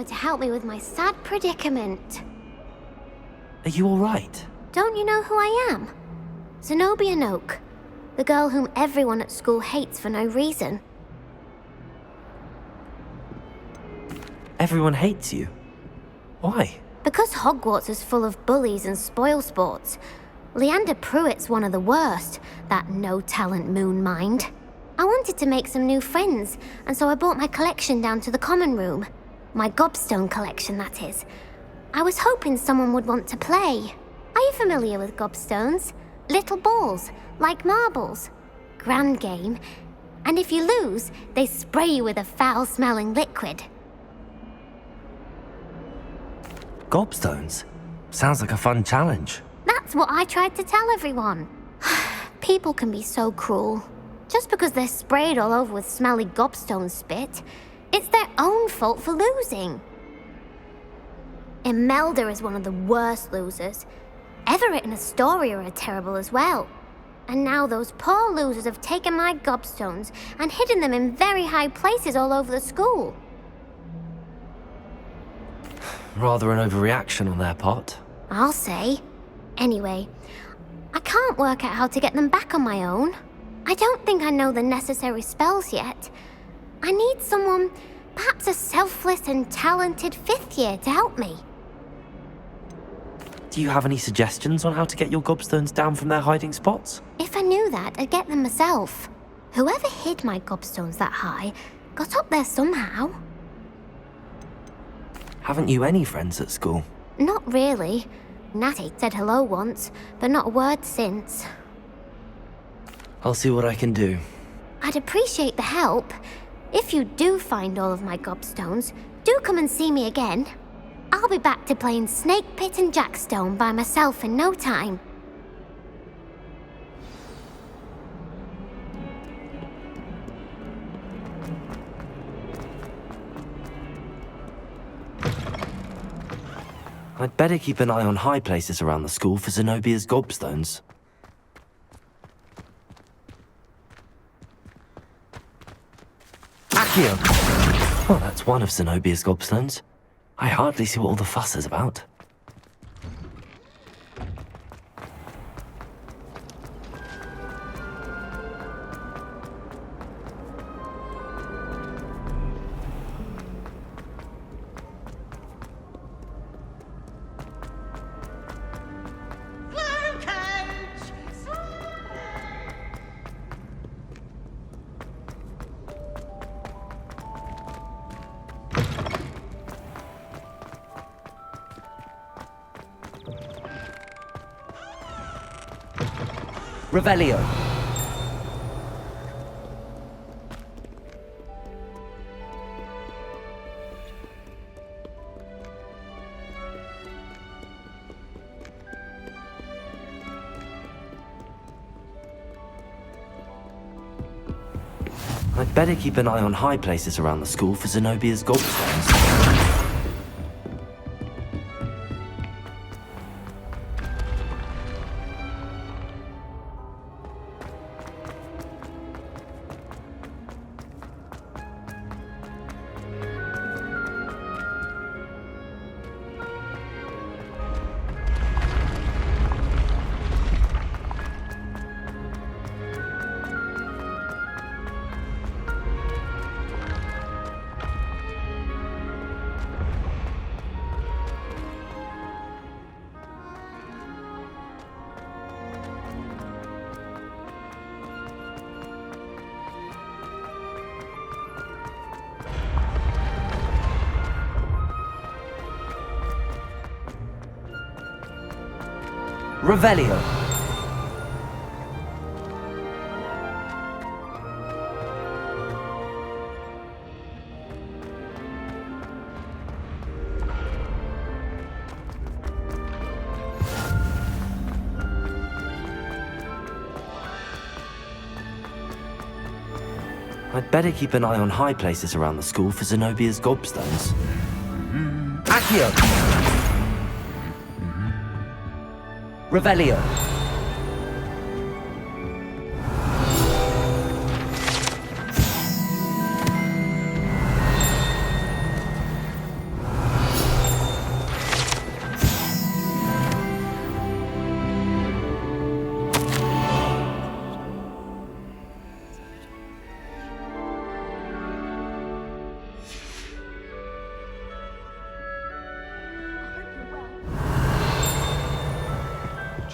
wanted to help me with my sad predicament. Are you alright? Don't you know who I am? Zenobia Noak, the girl whom everyone at school hates for no reason. Everyone hates you. Why? Because Hogwarts is full of bullies and spoilsports. Leander Pruitt's one of the worst, that no-talent moon mind. I wanted to make some new friends, and so I brought my collection down to the common room. My gobstone collection, that is. I was hoping someone would want to play. Are you familiar with gobstones? Little balls, like marbles. Grand game. And if you lose, they spray you with a foul-smelling liquid. Gobstones? Sounds like a fun challenge. That's what I tried to tell everyone. People can be so cruel. Just because they're sprayed all over with smelly gobstone spit, it's their own fault for losing. Imelda is one of the worst losers. Everett and Astoria are terrible as well. And now those poor losers have taken my gobstones and hidden them in very high places all over the school. Rather an overreaction on their part. I'll say. Anyway, I can't work out how to get them back on my own. I don't think I know the necessary spells yet. I need someone, perhaps a selfless and talented fifth year to help me. Do you have any suggestions on how to get your gobstones down from their hiding spots? If I knew that, I'd get them myself. Whoever hid my gobstones that high got up there somehow. Haven't you any friends at school? Not really. Natty said hello once, but not a word since. I'll see what I can do. I'd appreciate the help. If you do find all of my gobstones, do come and see me again. I'll be back to playing Snake Pit and Jackstone by myself in no time. I'd better keep an eye on high places around the school for Zenobia's gobstones. Accio! Well, that's one of Zenobia's gobstones. I hardly see what all the fuss is about. Revelio. I'd better keep an eye on high places around the school for Zenobia's gobstones. Revelio. I'd better keep an eye on high places around the school for Zenobia's gobstones. Accio! Revelio.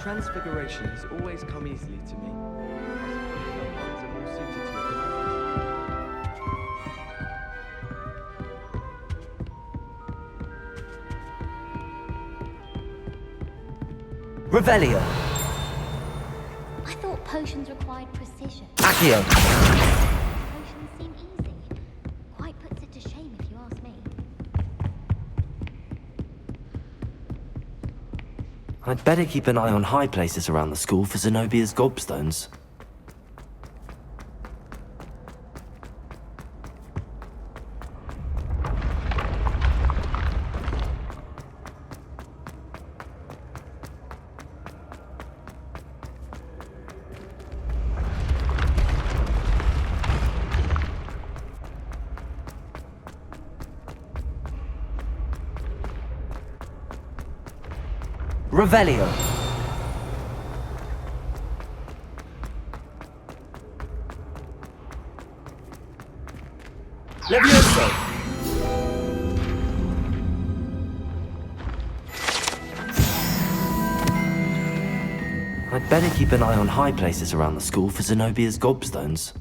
Transfiguration has always come easily to me. Some ones are more suited to it than others. Revelio. I thought potions required precision. Accio. Potions seem easy. Quite puts it to shame if you ask me. I'd better keep an eye on high places around the school for Zenobia's gobstones. Revelio. Levioso. I'd better keep an eye on high places around the school for Zenobia's gobstones.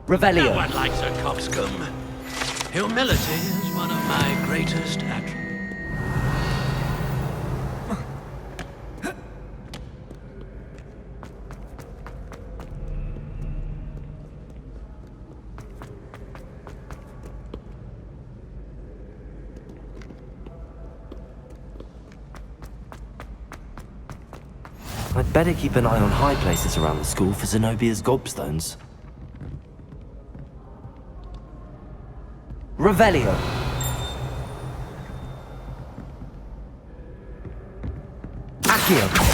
Revelio. No one likes a coxcomb. Humility is one of my greatest attributes. I'd better keep an eye on high places around the school for Zenobia's gobstones. Revelio. Accio.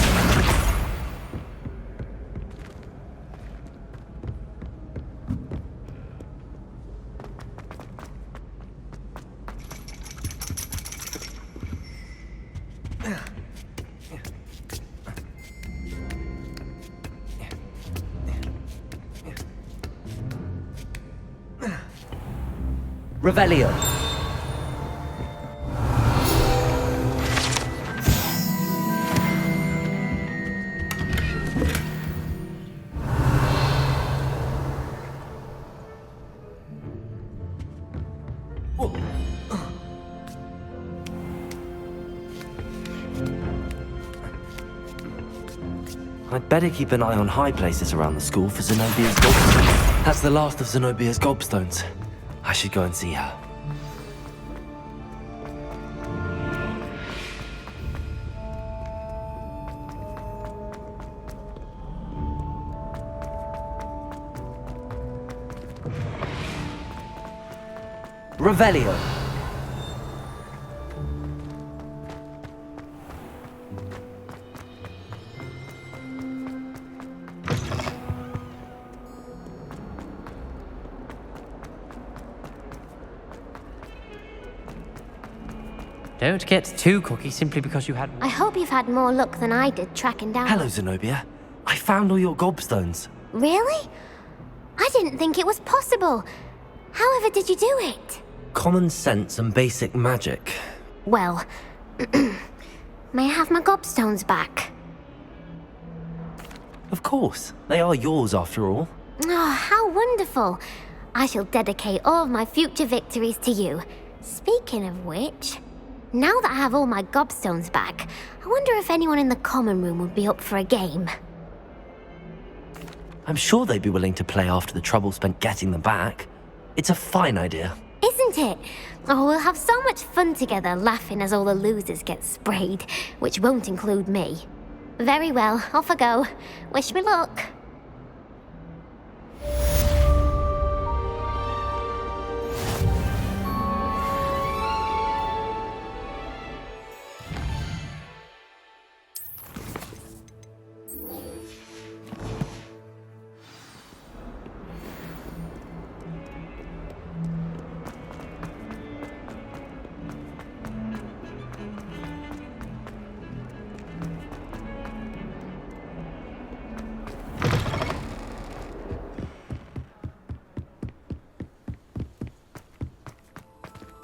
Revelio. I'd better keep an eye on high places around the school for Zenobia's gobstones. That's the last of Zenobia's gobstones. I should go and see her. Revelio. Don't get too cocky simply because you had... I hope you've had more luck than I did tracking down... Hello, Zenobia. I found all your gobstones. Really? I didn't think it was possible. However did you do it? Common sense and basic magic. Well, may I have my gobstones back? Of course. They are yours after all. Oh, how wonderful. I shall dedicate all of my future victories to you. Speaking of which, now that I have all my gobstones back, I wonder if anyone in the common room would be up for a game. I'm sure they'd be willing to play after the trouble spent getting them back. It's a fine idea. Isn't it? Oh, we'll have so much fun together laughing as all the losers get sprayed, which won't include me. Very well, off I go. Wish me luck.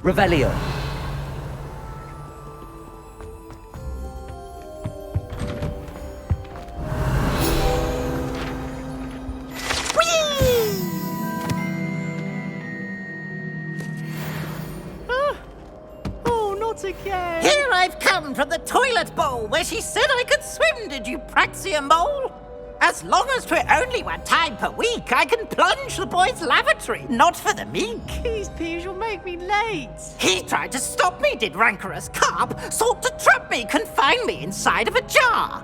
Revelio. Oh, not again! Here I've come from the toilet bowl where she said I could swim, did you praxia mole? As long as 'twere only one time per week, I can plunge the boy's lavatory, not for the meek. Please, Piers, you'll make me late. He tried to stop me, did rancorous carp, sought to trap me, confine me inside of a jar.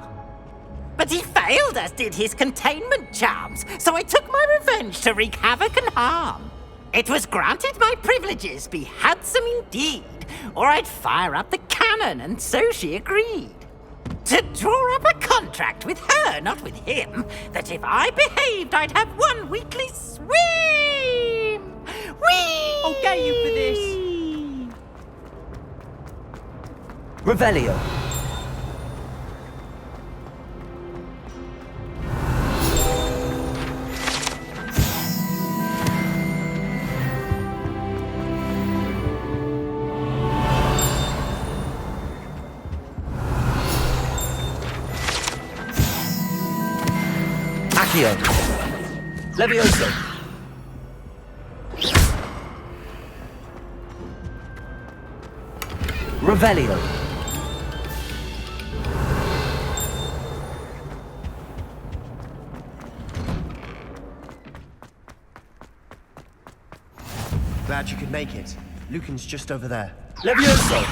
But he failed, as did his containment charms, so I took my revenge to wreak havoc and harm. It was granted my privileges be handsome indeed, or I'd fire up the cannon, and so she agreed. To draw up a contract with her, not with him, that if I behaved, I'd have one weekly swim! Whee! I'll get you for this. Revelio. Accio. Levioso. Revelio. Glad you could make it. Lucan's just over there. Levioso.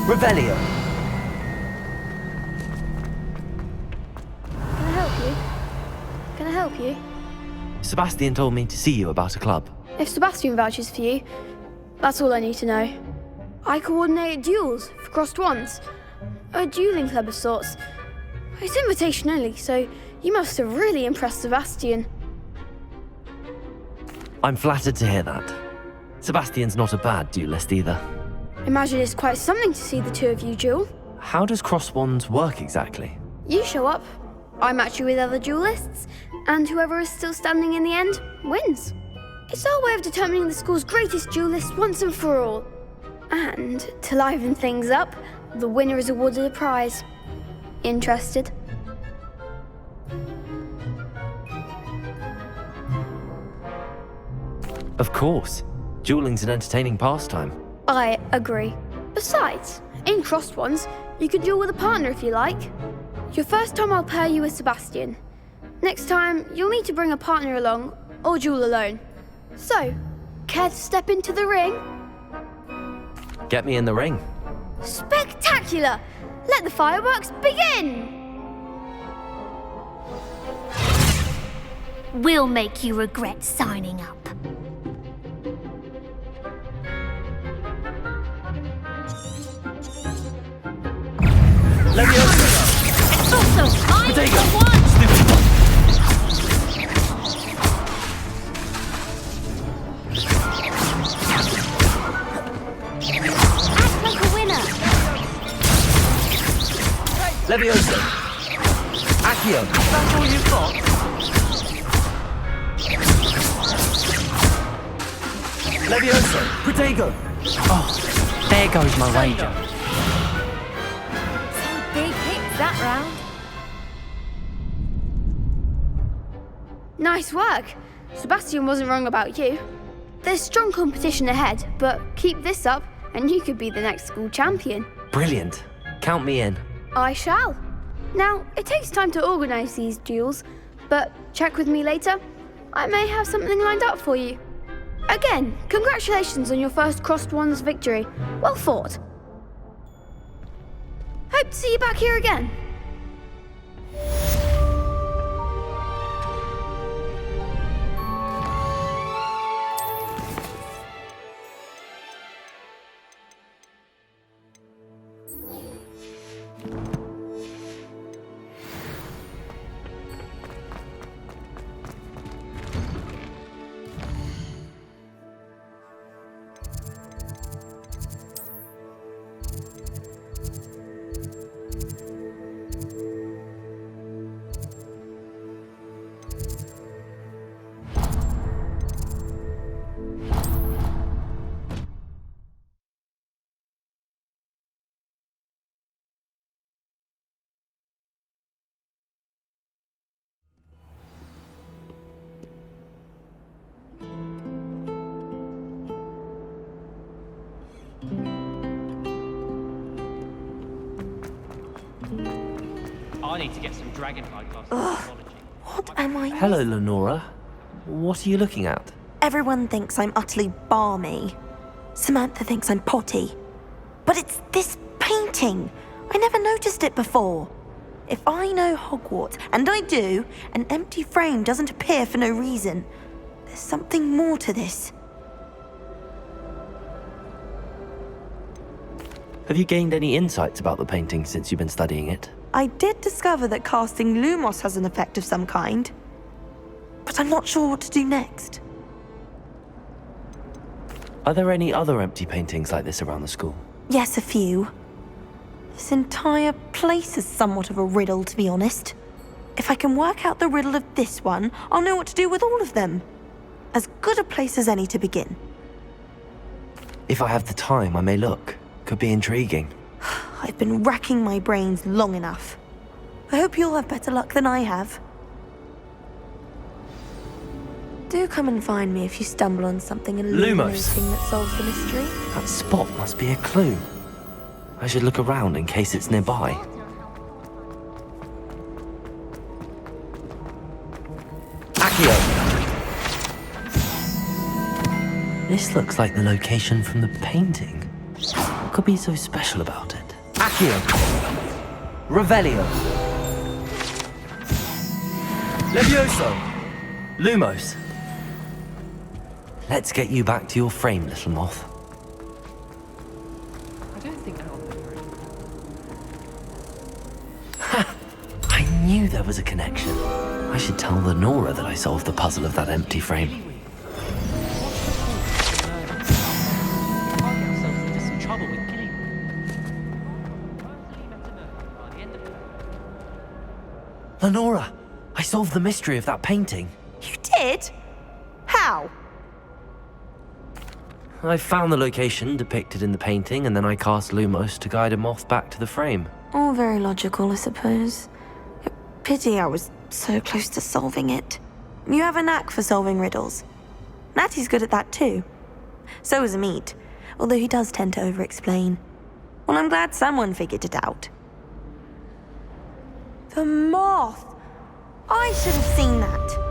Revelio. Can I help you? Sebastian told me to see you about a club. If Sebastian vouches for you, that's all I need to know. I coordinate duels for crossed wands. A dueling club of sorts. It's invitation only, so you must have really impressed Sebastian. I'm flattered to hear that. Sebastian's not a bad duelist either. Imagine it's quite something to see the two of you duel. How does cross wands work exactly? You show up, I match you with other duelists, and whoever is still standing in the end wins. It's our way of determining the school's greatest duelist once and for all. And to liven things up, the winner is awarded a prize. Interested? Of course. Dueling's an entertaining pastime. I agree. Besides, in crossed ones, you can duel with a partner if you like. Your first time I'll pair you with Sebastian. Next time, you'll need to bring a partner along, or duel alone. So, care to step into the ring? Get me in the ring. Spectacular! Let the fireworks begin! We'll make you regret signing up. Levioso. Also, I'm Potato. the one! Act like a winner! Levioso. Accio. That's all you've got? Levioso. Protego. Oh, there goes my wager. Some big hits that round. Nice work. Sebastian wasn't wrong about you. There's strong competition ahead, but keep this up and you could be the next school champion. Brilliant. Count me in. I shall. Now, it takes time to organise these duels, but check with me later. I may have something lined up for you. Again, congratulations on your first crossed wands victory. Well fought. Hope to see you back here again. I need to get some dragonfly classes in biology. What am I? Hello, Lenora. What are you looking at? Everyone thinks I'm utterly balmy. Samantha thinks I'm potty. But it's this painting. I never noticed it before. If I know Hogwarts, and I do, an empty frame doesn't appear for no reason. There's something more to this. Have you gained any insights about the painting since you've been studying it? I did discover that casting Lumos has an effect of some kind. But I'm not sure what to do next. Are there any other empty paintings like this around the school? Yes, a few. This entire place is somewhat of a riddle, to be honest. If I can work out the riddle of this one, I'll know what to do with all of them. As good a place as any to begin. If I have the time, I may look. Could be intriguing. I've been racking my brains long enough. I hope you'll have better luck than I have. Do come and find me if you stumble on something illuminating that solves the mystery. That spot must be a clue. I should look around in case it's nearby. Accio! This looks like the location from the painting. What could be so special about it? Accio! Revelio! Levioso! Lumos! Let's get you back to your frame, little moth. I don't think I knew there was a connection. I should tell Lenora that I solved the puzzle of that empty frame. Lenora, I solved the mystery of that painting. You did? How? I found the location depicted in the painting, and then I cast Lumos to guide a moth back to the frame. All very logical, I suppose. Pity I was so close to solving it. You have a knack for solving riddles. Natty's good at that too. So is Amit, although he does tend to over-explain. Well, I'm glad someone figured it out. The moth! I should have seen that.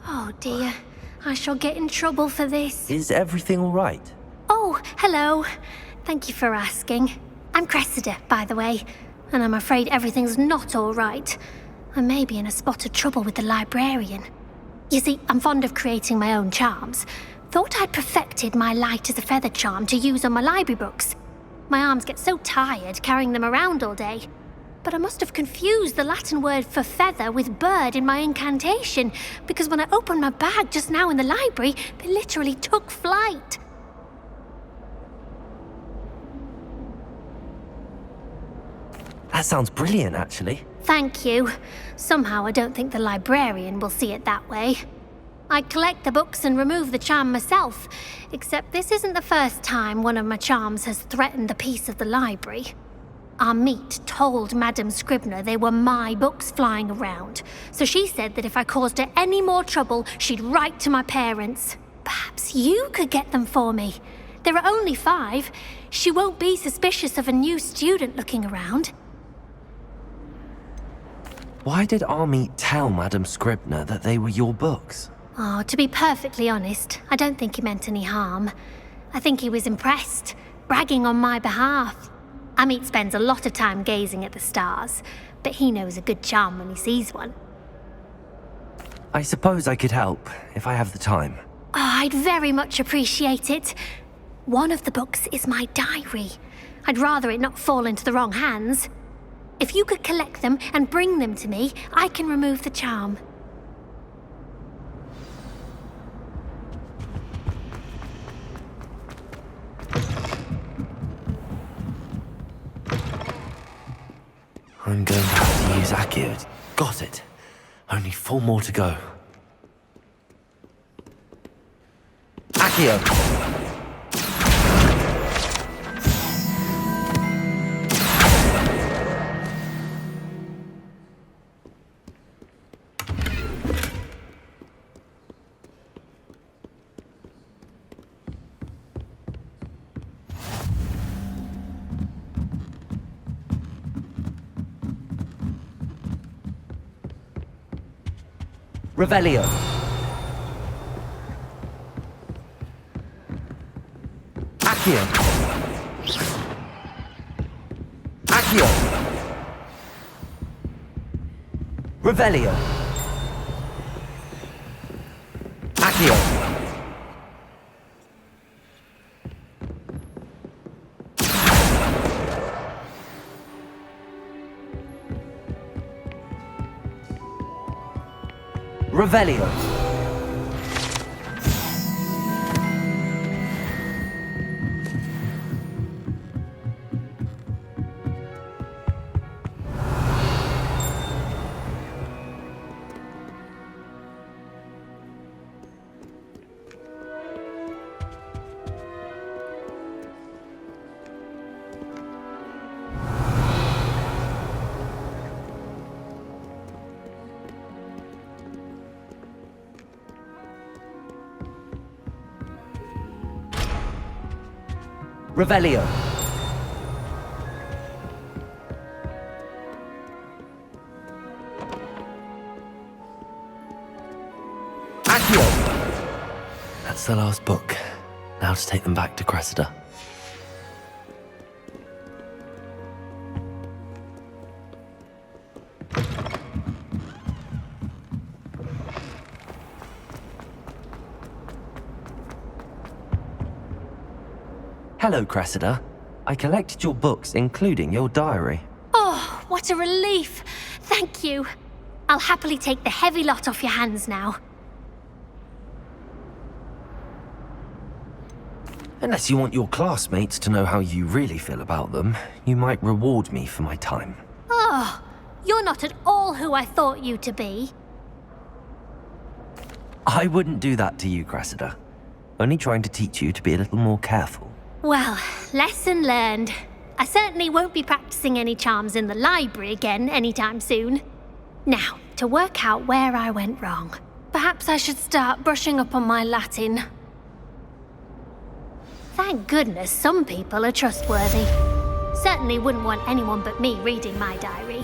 Oh dear, I shall get in trouble for this. Is everything all right? Oh, hello. Thank you for asking. I'm Cressida, by the way, and I'm afraid everything's not all right. I may be in a spot of trouble with the librarian. You see, I'm fond of creating my own charms. Thought I'd perfected my light as a feather charm to use on my library books. My arms get so tired carrying them around all day. But I must have confused the Latin word for feather with bird in my incantation, because when I opened my bag just now in the library, they literally took flight. That sounds brilliant, actually. Thank you. Somehow I don't think the librarian will see it that way. I collect the books and remove the charm myself, except this isn't the first time one of my charms has threatened the peace of the library. Amit told Madame Scribner they were my books flying around, so she said that if I caused her any more trouble, she'd write to my parents. Perhaps you could get them for me. There are only 5. She won't be suspicious of a new student looking around. Why did Amit tell Madame Scribner that they were your books? Oh, to be perfectly honest, I don't think he meant any harm. I think he was impressed, bragging on my behalf. Amit spends a lot of time gazing at the stars, but he knows a good charm when he sees one. I suppose I could help, if I have the time. Oh, I'd very much appreciate it. One of the books is my diary. I'd rather it not fall into the wrong hands. If you could collect them and bring them to me, I can remove the charm. I'm going to have to use Accio. Got it. Only 4 more to go. Accio! Revelio. Accio. Accio. Revelio. Accio. Revelio. Revelio. Accio. That's the last book. Now to take them back to Cressida. Hello, Cressida. I collected your books, including your diary. Oh, what a relief. Thank you. I'll happily take the heavy lot off your hands now. Unless you want your classmates to know how you really feel about them, you might reward me for my time. Oh, you're not at all who I thought you to be. I wouldn't do that to you, Cressida. Only trying to teach you to be a little more careful. Well, lesson learned. I certainly won't be practicing any charms in the library again anytime soon. Now, to work out where I went wrong. Perhaps I should start brushing up on my Latin. Thank goodness some people are trustworthy. Certainly wouldn't want anyone but me reading my diary.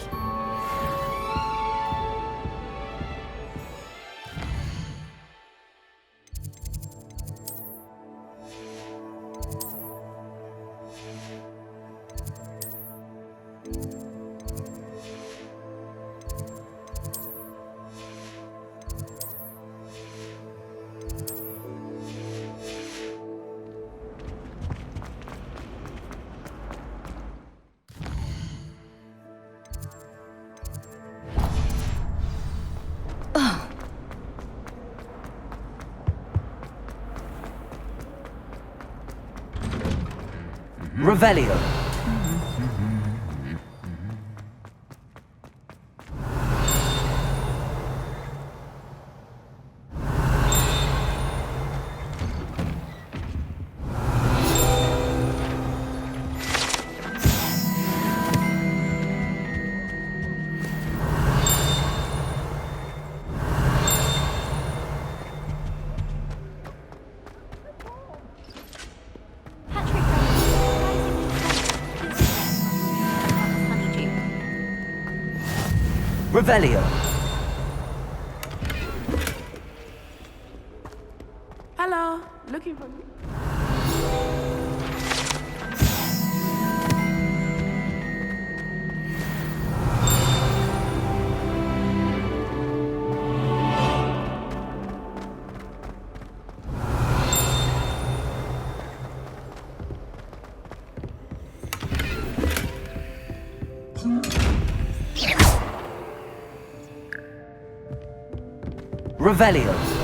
Revelio. Revelio. Hello, looking for me? Revelio.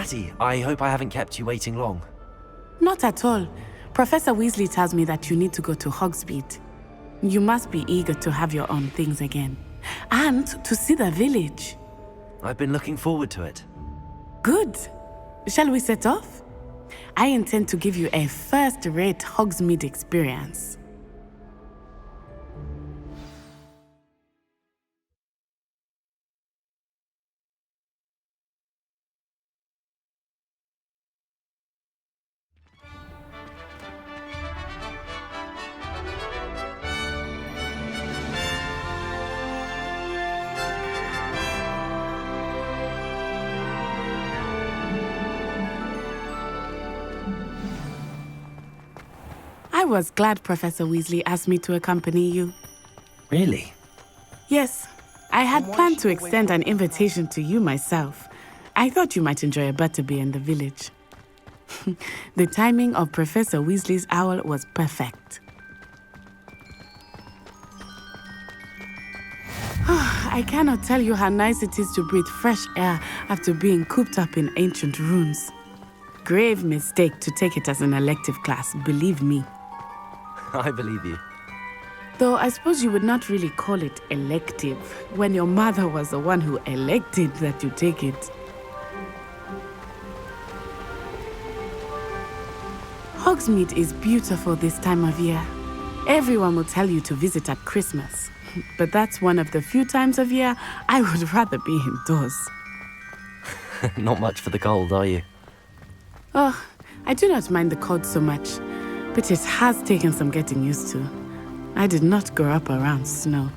Matty, I hope I haven't kept you waiting long. Not at all. Professor Weasley tells me that you need to go to Hogsmeade. You must be eager to have your own things again. And to see the village. I've been looking forward to it. Good. Shall we set off? I intend to give you a first-rate Hogsmeade experience. I was glad Professor Weasley asked me to accompany you. Really? Yes, I had planned to extend an invitation to you myself. I thought you might enjoy a butterbeer in the village. The timing of Professor Weasley's owl was perfect. I cannot tell you how nice it is to breathe fresh air after being cooped up in ancient ruins. Grave mistake to take it as an elective class, believe me. I believe you. Though I suppose you would not really call it elective when your mother was the one who elected that you take it. Hogsmeade is beautiful this time of year. Everyone will tell you to visit at Christmas. But that's one of the few times of year I would rather be indoors. Not much for the cold, are you? Oh, I do not mind the cold so much, but it has taken some getting used to. I did not grow up around snow.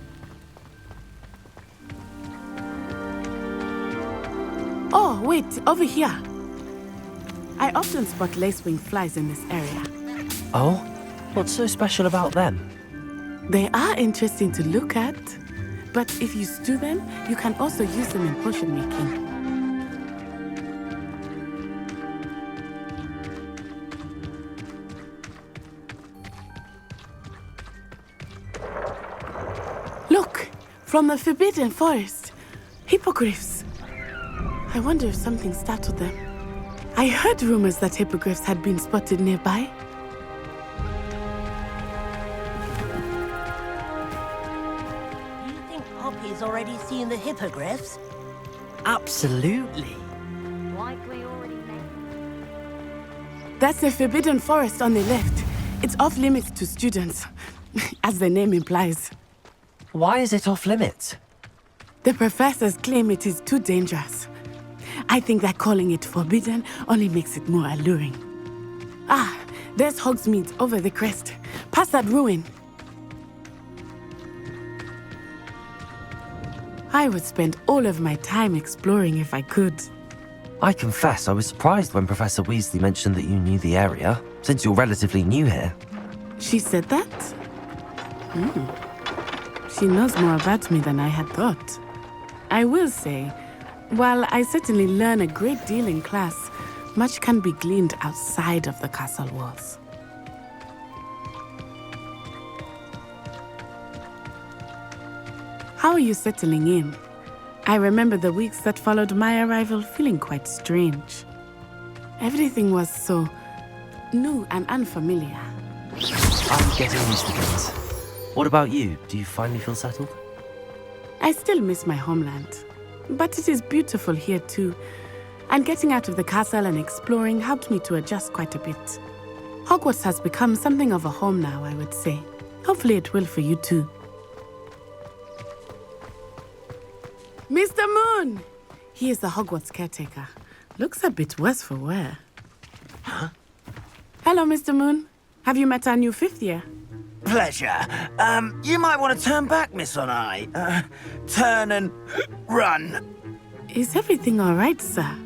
Oh, wait, over here. I often spot lacewing flies in this area. Oh? What's so special about them? They are interesting to look at, but if you stew them, you can also use them in potion making. Look, from the Forbidden Forest, hippogriffs. I wonder if something startled them. I heard rumors that hippogriffs had been spotted nearby. You think Poppy's already seen the hippogriffs? Absolutely. Like we already know. That's the Forbidden Forest on the left. It's off limits to students, as the name implies. Why is it off limits? The professors claim it is too dangerous. I think that calling it forbidden only makes it more alluring. Ah, there's Hogsmeade over the crest. Past that ruin. I would spend all of my time exploring if I could. I confess I was surprised when Professor Weasley mentioned that you knew the area, since you're relatively new here. She said that? She knows more about me than I had thought. I will say, while I certainly learn a great deal in class, much can be gleaned outside of the castle walls. How are you settling in? I remember the weeks that followed my arrival feeling quite strange. Everything was so new and unfamiliar. I'm getting used to things. What about you? Do you finally feel settled? I still miss my homeland, but it is beautiful here too. And getting out of the castle and exploring helped me to adjust quite a bit. Hogwarts has become something of a home now, I would say. Hopefully it will for you too. Mr. Moon! He is the Hogwarts caretaker. Looks a bit worse for wear. Huh? Hello, Mr. Moon. Have you met our new fifth year? Pleasure. You might want to turn back, Miss On-Eye. Turn and run. Is everything all right, sir?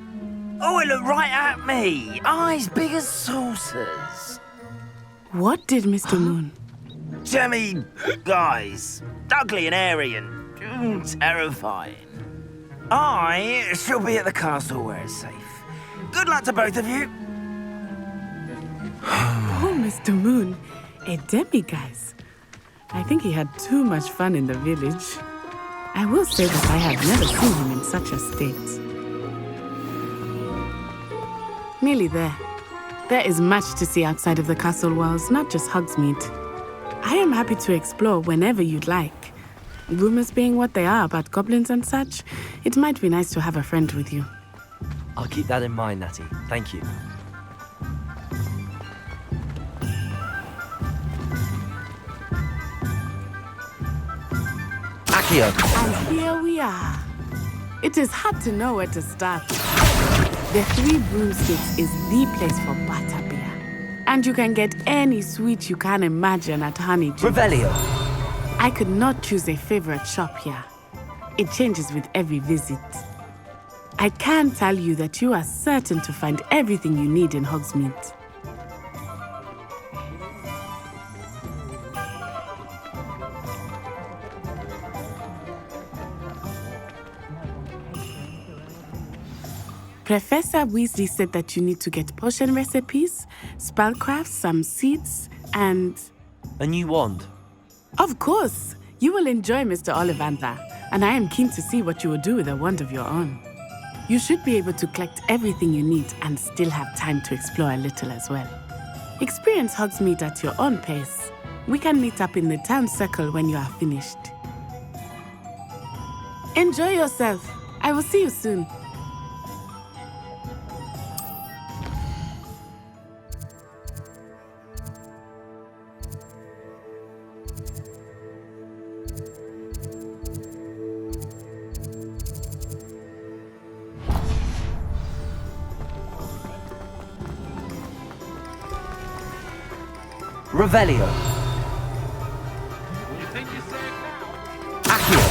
Oh, it looked right at me. Eyes big as saucers. What did Mr. Moon? Jemmy guys. Ugly and airy and terrifying. I shall be at the castle where it's safe. Good luck to both of you. Oh, Mr. Moon. A demiguise. I think he had too much fun in the village. I will say that I have never seen him in such a state. Nearly there. There is much to see outside of the castle walls, not just Hogsmeade. I am happy to explore whenever you'd like. Rumors being what they are about goblins and such, it might be nice to have a friend with you. I'll keep that in mind, Natty. Thank you. Accio! And here we are. It is hard to know where to start. The Three Broomsticks is the place for butterbeer. And you can get any sweet you can imagine at Honeydew. Revelio! I could not choose a favorite shop here. It changes with every visit. I can tell you that you are certain to find everything you need in Hogsmeade. Professor Weasley said that you need to get potion recipes, spellcrafts, some seeds, and... A new wand. Of course! You will enjoy Mr. Ollivander, and I am keen to see what you will do with a wand of your own. You should be able to collect everything you need and still have time to explore a little as well. Experience Hogsmeade at your own pace. We can meet up in the town circle when you are finished. Enjoy yourself. I will see you soon. Revelio! You think you're safe now? Accio!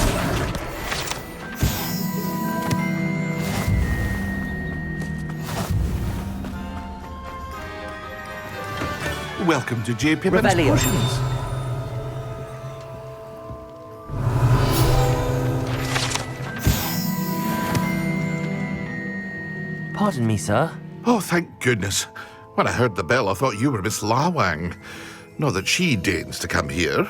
Welcome to J. Pippin's Revelio. Potions. Pardon me, sir. Oh, thank goodness. When I heard the bell, I thought you were Miss Lawang. Not that she deigns to come here.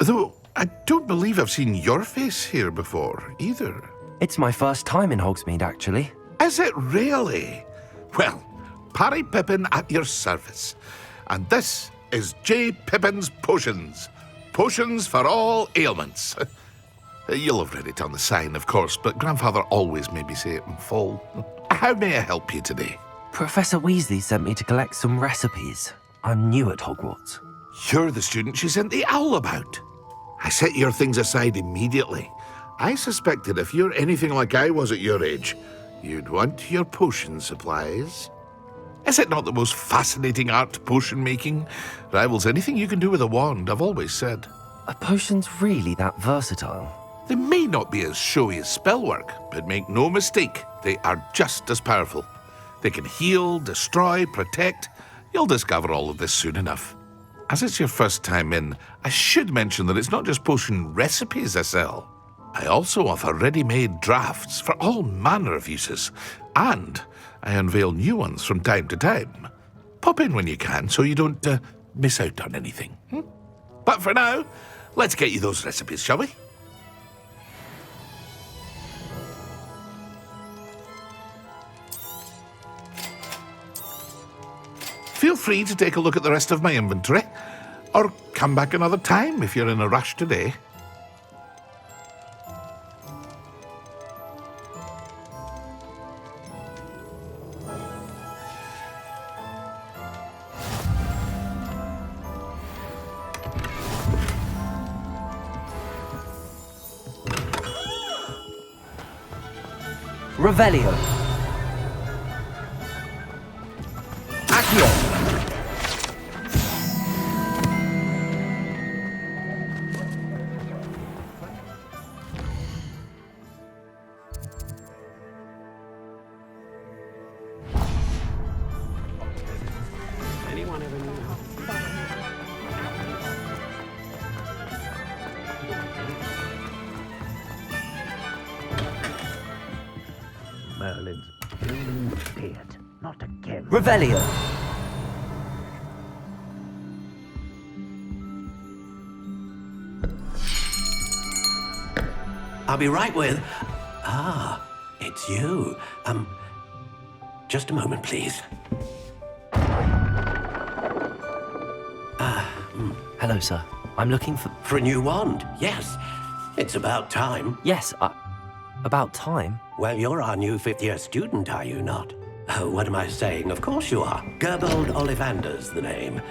Though, I don't believe I've seen your face here before, either. It's my first time in Hogsmeade, actually. Is it really? Well, Parry Pippin at your service. And this is J. Pippin's Potions. Potions for all ailments. You'll have read it on the sign, of course, but Grandfather always made me say it in full. How may I help you today? Professor Weasley sent me to collect some recipes. I'm new at Hogwarts. You're the student she sent the owl about. I set your things aside immediately. I suspected if you're anything like I was at your age, you'd want your potion supplies. Is it not the most fascinating art, potion making? Rivals anything you can do with a wand, I've always said. Are potions really that versatile? They may not be as showy as spellwork, but make no mistake, they are just as powerful. They can heal, destroy, protect. You'll discover all of this soon enough. As it's your first time in, I should mention that it's not just potion recipes I sell. I also offer ready-made drafts for all manner of uses, and I unveil new ones from time to time. Pop in when you can so you don't miss out on anything. But for now, let's get you those recipes, shall we? Feel free to take a look at the rest of my inventory, or come back another time if you're in a rush today. Revelio. Accio. Anyone ever knew how? Merlin's building feared. Not again. Revelio. I'll be right with... Ah, it's you. just a moment, please. Hello, sir. I'm looking for... For a new wand, yes. It's about time. Yes, about time? Well, you're our new fifth-year student, are you not? Oh, what am I saying? Of course you are. Gerbold Ollivander's the name.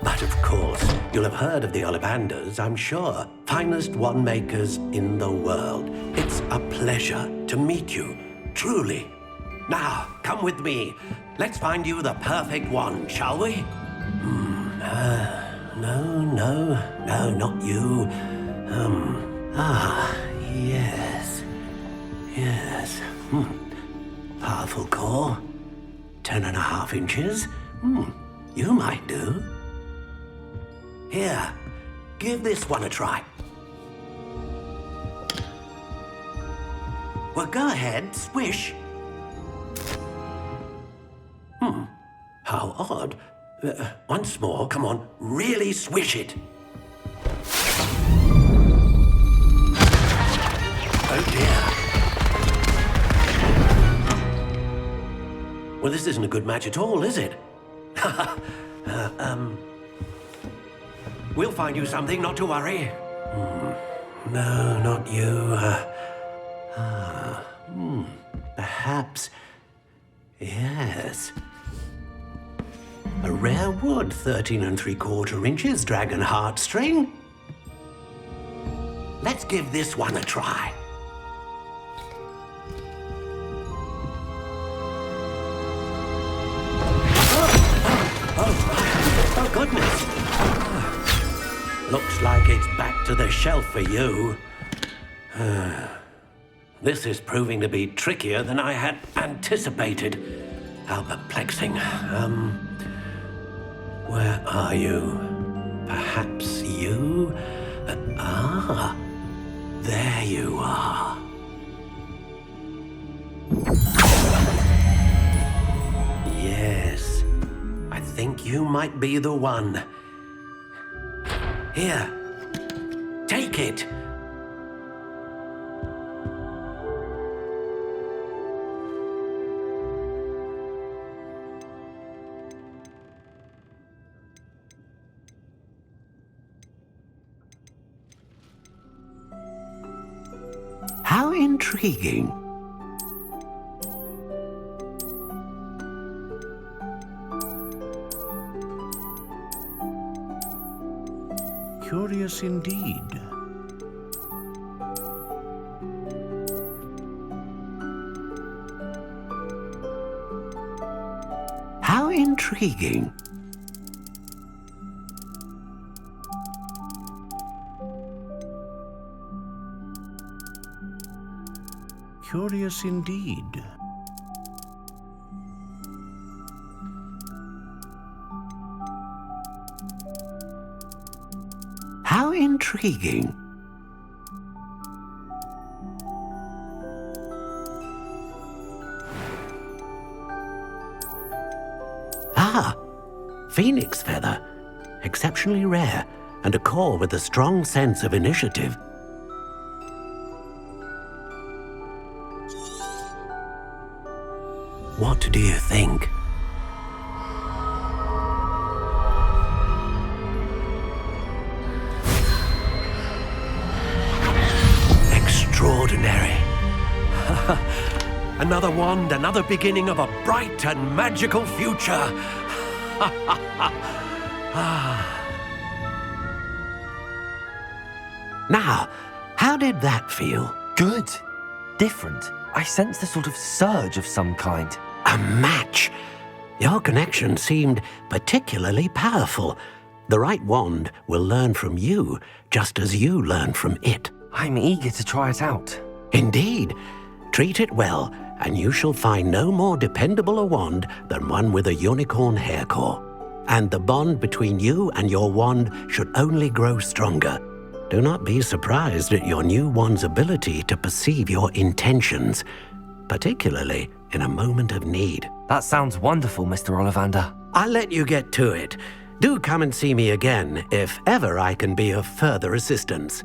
But of course, you'll have heard of the Ollivanders, I'm sure. Finest wand makers in the world. It's a pleasure to meet you, truly. Now, come with me. Let's find you the perfect wand, shall we? No, not you. Yes. Powerful core. 10.5 inches. You might do. Here, give this one a try. Well, go ahead, swish. How odd. Once more, come on, really swish it. Oh dear. Well, this isn't a good match at all, is it? We'll find you something, not to worry. No, not you. Perhaps. Yes. A rare wood, 13 3/4 inches, dragon heartstring. Let's give this one a try. Oh, goodness. Looks like it's back to the shelf for you. This is proving to be trickier than I had anticipated. How perplexing. Where are you? Perhaps you? There you are. Yes, I think you might be the one. Here, take it. How intriguing. Curious indeed. How intriguing. Curious indeed. How intriguing. Phoenix feather. Exceptionally rare, and a core with a strong sense of initiative. What do you think? Extraordinary. Another wand, another beginning of a bright and magical future. Now, how did that feel? Good. Different. I sensed a sort of surge of some kind. A match. Your connection seemed particularly powerful. The right wand will learn from you, just as you learn from it. I'm eager to try it out. Indeed. Treat it well, and you shall find no more dependable a wand than one with a unicorn hair core. And the bond between you and your wand should only grow stronger. Do not be surprised at your new wand's ability to perceive your intentions, particularly in a moment of need. That sounds wonderful, Mr. Ollivander. I'll let you get to it. Do come and see me again if ever I can be of further assistance.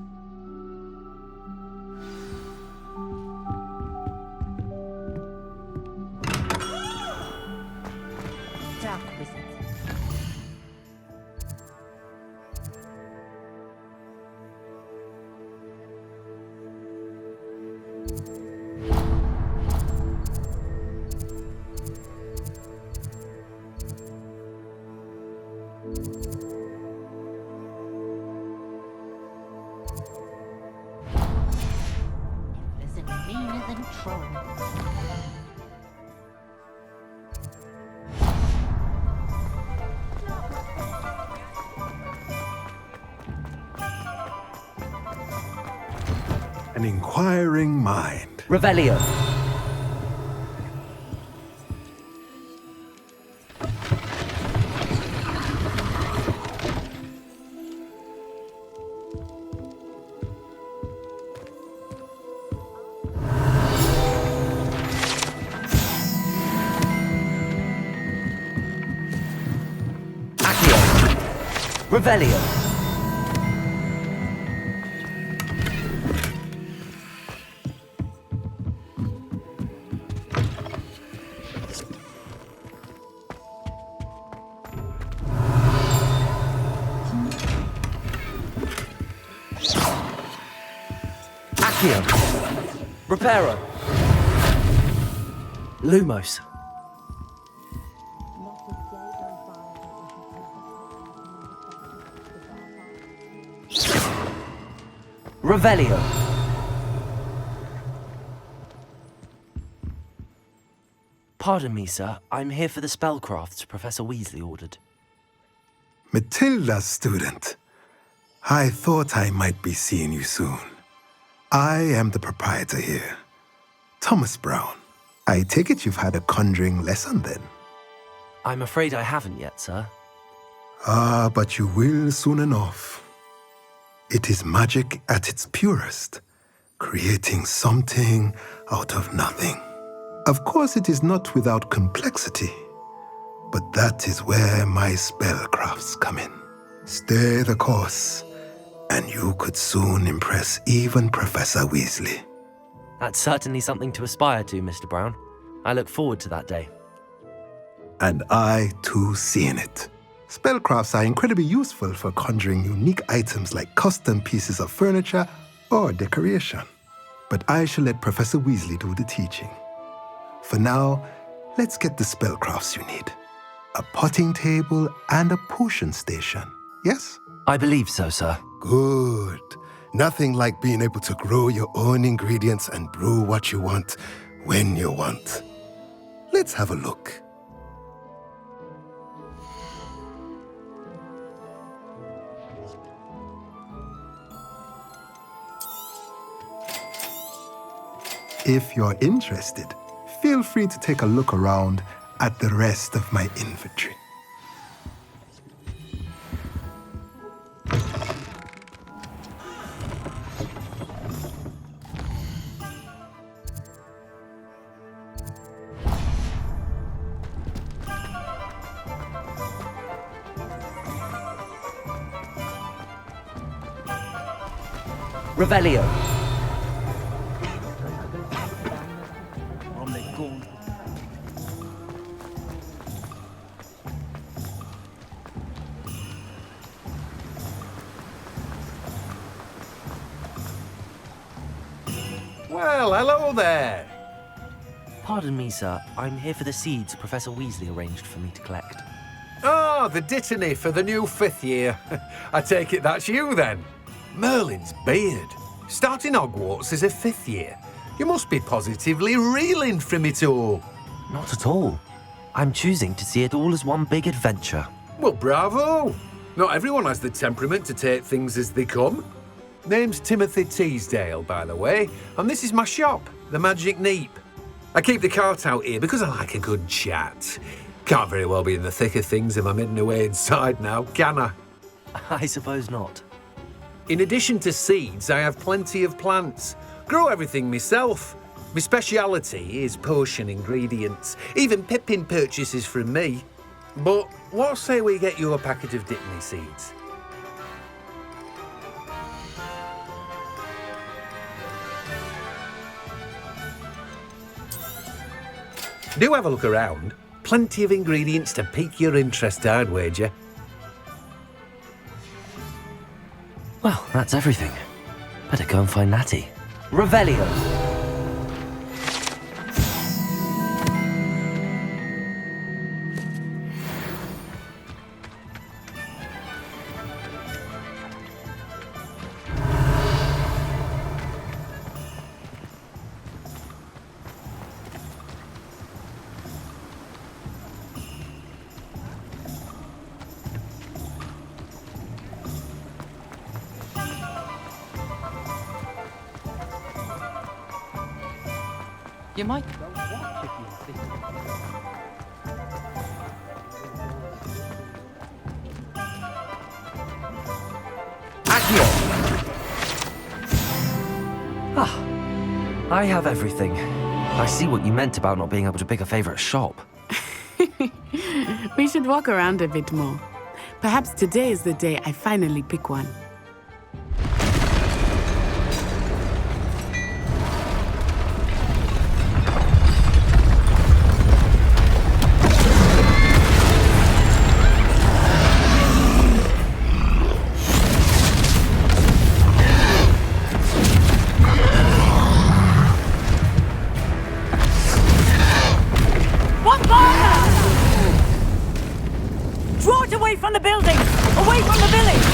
Isn't meaner than troll. An inquiring mind. Revelio. Accio. Revelio. Accio. Reparo. Lumos. Revelio. Pardon me, sir. I'm here for the spellcrafts Professor Weasley ordered. Matilda's student. I thought I might be seeing you soon. I am the proprietor here, Thomas Brown. I take it you've had a conjuring lesson then? I'm afraid I haven't yet, sir. Ah, but you will soon enough. It is magic at its purest, creating something out of nothing. Of course, it is not without complexity, but that is where my spellcrafts come in. Stay the course, and you could soon impress even Professor Weasley. That's certainly something to aspire to, Mr. Brown. I look forward to that day. And I, too, seeing it. Spellcrafts are incredibly useful for conjuring unique items like custom pieces of furniture or decoration. But I shall let Professor Weasley do the teaching. For now, let's get the spellcrafts you need. A potting table and a potion station, yes? I believe so, sir. Good. Nothing like being able to grow your own ingredients and brew what you want when you want. Let's have a look. If you're interested, feel free to take a look around at the rest of my inventory. Revelio. Well, hello there. Pardon me, sir. I'm here for the seeds Professor Weasley arranged for me to collect. Ah, the dittany for the new 5th year. I take it that's you then. Merlin's beard. Starting Hogwarts as a 5th year. You must be positively reeling from it all. Not at all. I'm choosing to see it all as one big adventure. Well, bravo. Not everyone has the temperament to take things as they come. Name's Timothy Teasdale, by the way, and this is my shop, the Magic Neep. I keep the cart out here because I like a good chat. Can't very well be in the thick of things if I'm hidden away inside now, can I? I suppose not. In addition to seeds, I have plenty of plants. Grow everything myself. My speciality is potion ingredients. Even Pippin purchases from me. But what say we get you a packet of dittany seeds? Do have a look around. Plenty of ingredients to pique your interest, I'd wager. Well, that's everything. Better go and find Natty. Revelio. You might. I have everything. I see what you meant about not being able to pick a favorite shop. We should walk around a bit more. Perhaps today is the day I finally pick one. From the building! Away from the village!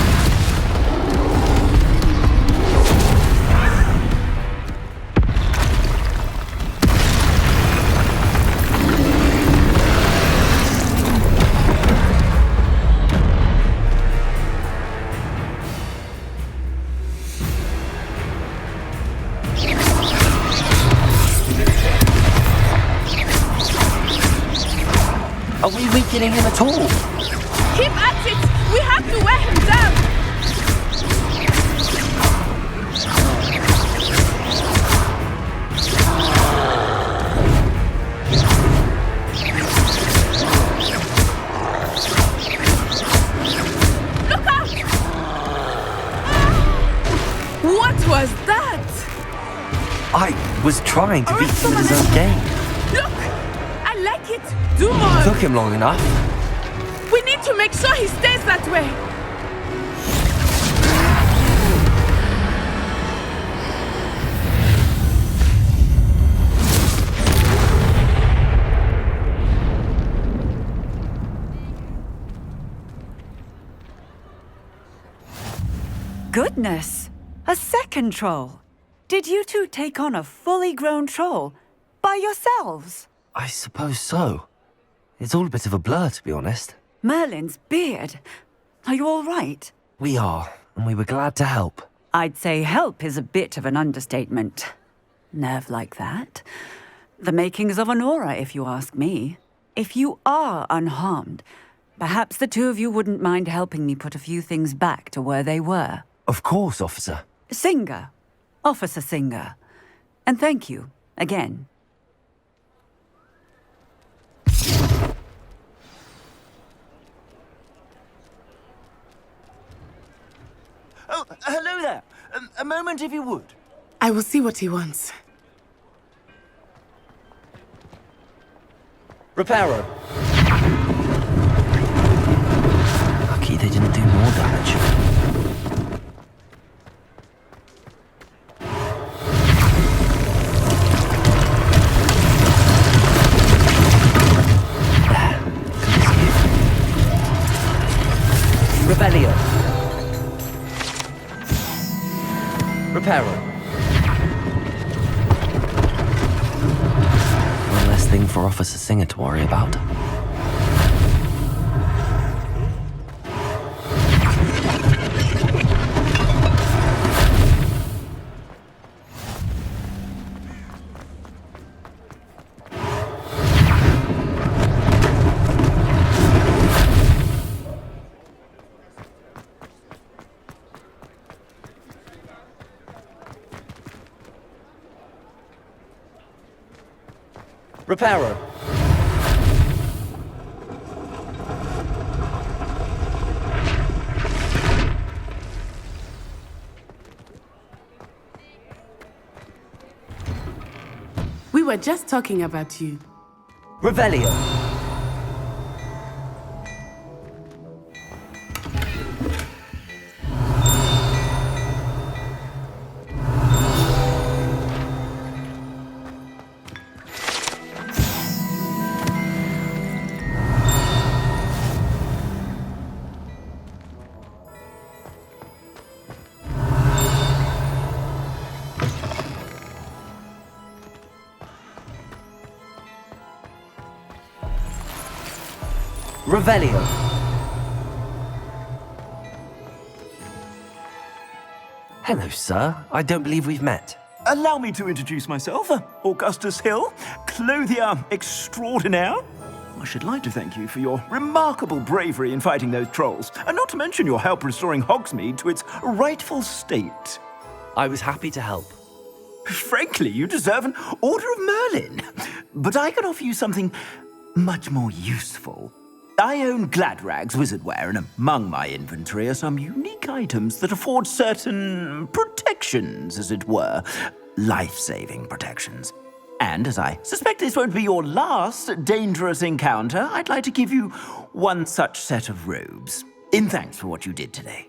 Are we weakening him at all? Keep at it! We have to wear him down! Look out! What was that? I was trying to beat him at his own game. Look! I like it! Do more! Took him long enough. We need to make sure he stays that way. Goodness! A second troll! Did you two take on a fully grown troll by yourselves? I suppose so. It's all a bit of a blur, to be honest. Merlin's beard. Are you all right? We are, and we were glad to help. I'd say help is a bit of an understatement. Nerve like that. The makings of an aura, if you ask me. If you are unharmed, perhaps the two of you wouldn't mind helping me put a few things back to where they were. Of course, officer. Singer. Officer Singer. And thank you, again. Oh, hello there. A moment if you would. I will see what he wants. Reparo. Lucky they didn't do more damage. Rebellion. Reparo. One less thing for Officer Singer to worry about. Reparo. We were just talking about you. Revelio. Revelio. Hello, sir. I don't believe we've met. Allow me to introduce myself, Augustus Hill, clothier extraordinaire. I should like to thank you for your remarkable bravery in fighting those trolls, and not to mention your help restoring Hogsmeade to its rightful state. I was happy to help. Frankly, you deserve an Order of Merlin. But I can offer you something much more useful. I own Gladrag's wizardware, and among my inventory are some unique items that afford certain protections, as it were. Life-saving protections. And as I suspect this won't be your last dangerous encounter, I'd like to give you one such set of robes, in thanks for what you did today.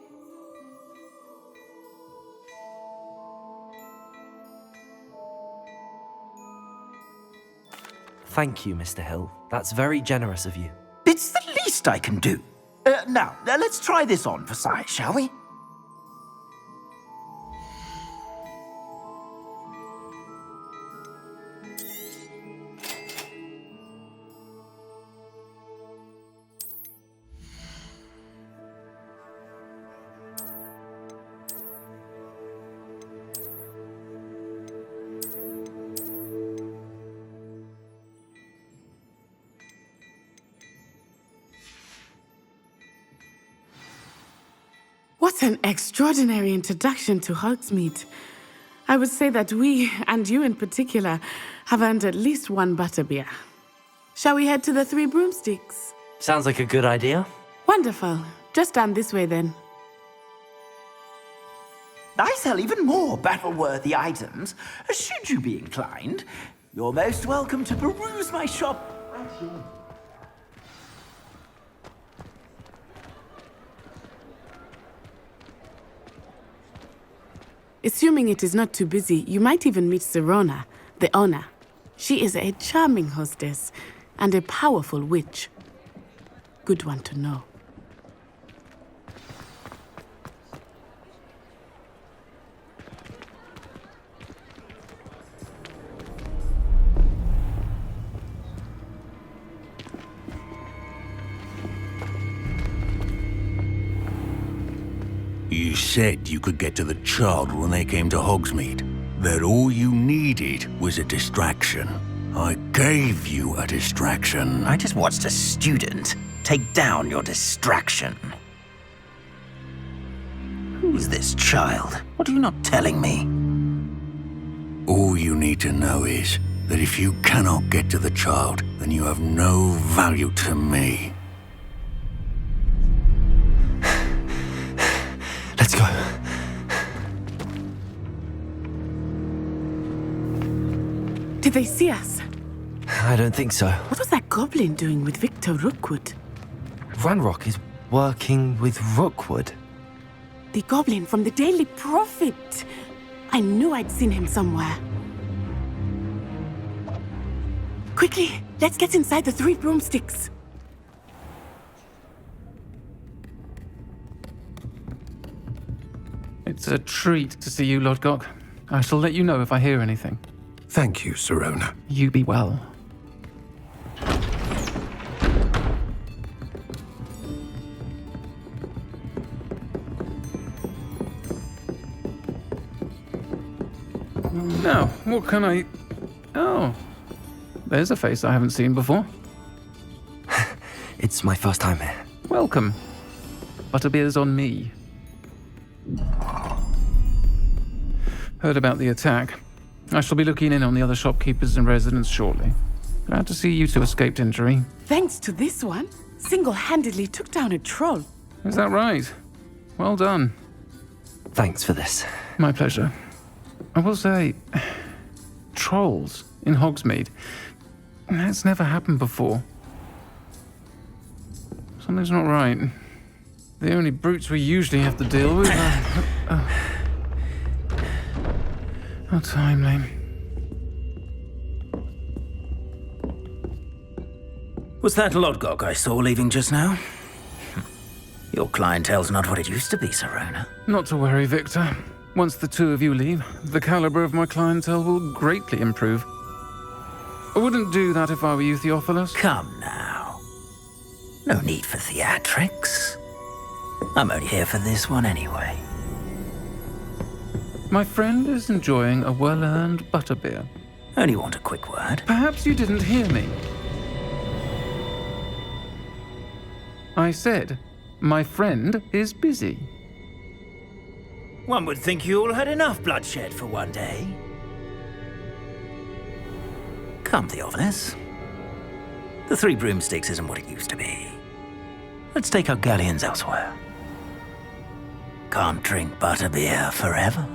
Thank you, Mr. Hill. That's very generous of you. It's the least I can do. Now, let's try this on for size, shall we? What an extraordinary introduction to Hogsmeade. I would say that we, and you in particular, have earned at least one butterbeer. Shall we head to the Three Broomsticks? Sounds like a good idea. Wonderful. Just down this way then. I sell even more battle-worthy items. Should you be inclined, you're most welcome to peruse my shop. Assuming it is not too busy, you might even meet Sirona, the owner. She is a charming hostess and a powerful witch. Good one to know. You said you could get to the child when they came to Hogsmeade. That all you needed was a distraction. I gave you a distraction. I just watched a student take down your distraction. Who's this child? What are you not telling me? All you need to know is that if you cannot get to the child, then you have no value to me. Let's go. Did they see us? I don't think so. What was that goblin doing with Victor Rookwood? Ranrock is working with Rookwood. The goblin from the Daily Prophet. I knew I'd seen him somewhere. Quickly, let's get inside the Three Broomsticks. It's a treat to see you, Lodgok. I shall let you know if I hear anything. Thank you, Sirona. You be well. Now, what can I... Oh, there's a face I haven't seen before. It's my first time here. Welcome. Butterbeer's on me. Heard about the attack. I shall be looking in on the other shopkeepers and residents shortly. Glad to see you two escaped injury. Thanks to this one, single-handedly took down a troll. Is that right? Well done. Thanks for this. My pleasure. I will say, trolls in Hogsmeade. That's never happened before. Something's not right. The only brutes we usually have to deal with are... How timely. Was that Lodgok I saw leaving just now? Your clientele's not what it used to be, Sirona. Not to worry, Victor. Once the two of you leave, the caliber of my clientele will greatly improve. I wouldn't do that if I were you, Theophilus. Come now. No need for theatrics. I'm only here for this one anyway. My friend is enjoying a well-earned butterbeer. Only want a quick word. Perhaps you didn't hear me. I said, my friend is busy. One would think you all had enough bloodshed for one day. Come, Theophilus. The Three Broomsticks isn't what it used to be. Let's take our galleons elsewhere. Can't drink butterbeer forever.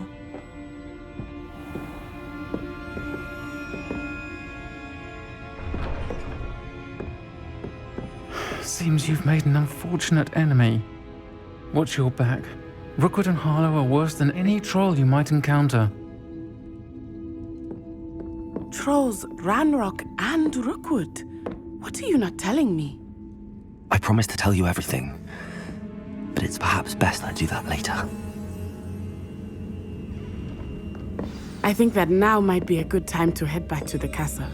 Seems you've made an unfortunate enemy. Watch your back. Rookwood and Harlow are worse than any troll you might encounter. Trolls, Ranrock, and Rookwood. What are you not telling me? I promised to tell you everything, but it's perhaps best I do that later. I think that now might be a good time to head back to the castle.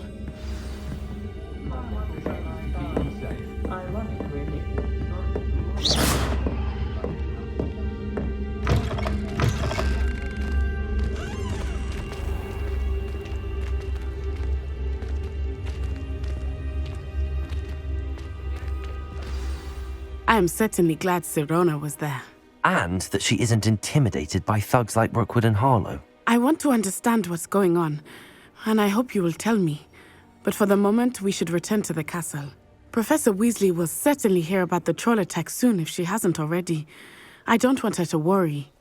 I am certainly glad Sirona was there. And that she isn't intimidated by thugs like Rookwood and Harlow. I want to understand what's going on, and I hope you will tell me. But for the moment, we should return to the castle. Professor Weasley will certainly hear about the troll attack soon if she hasn't already. I don't want her to worry.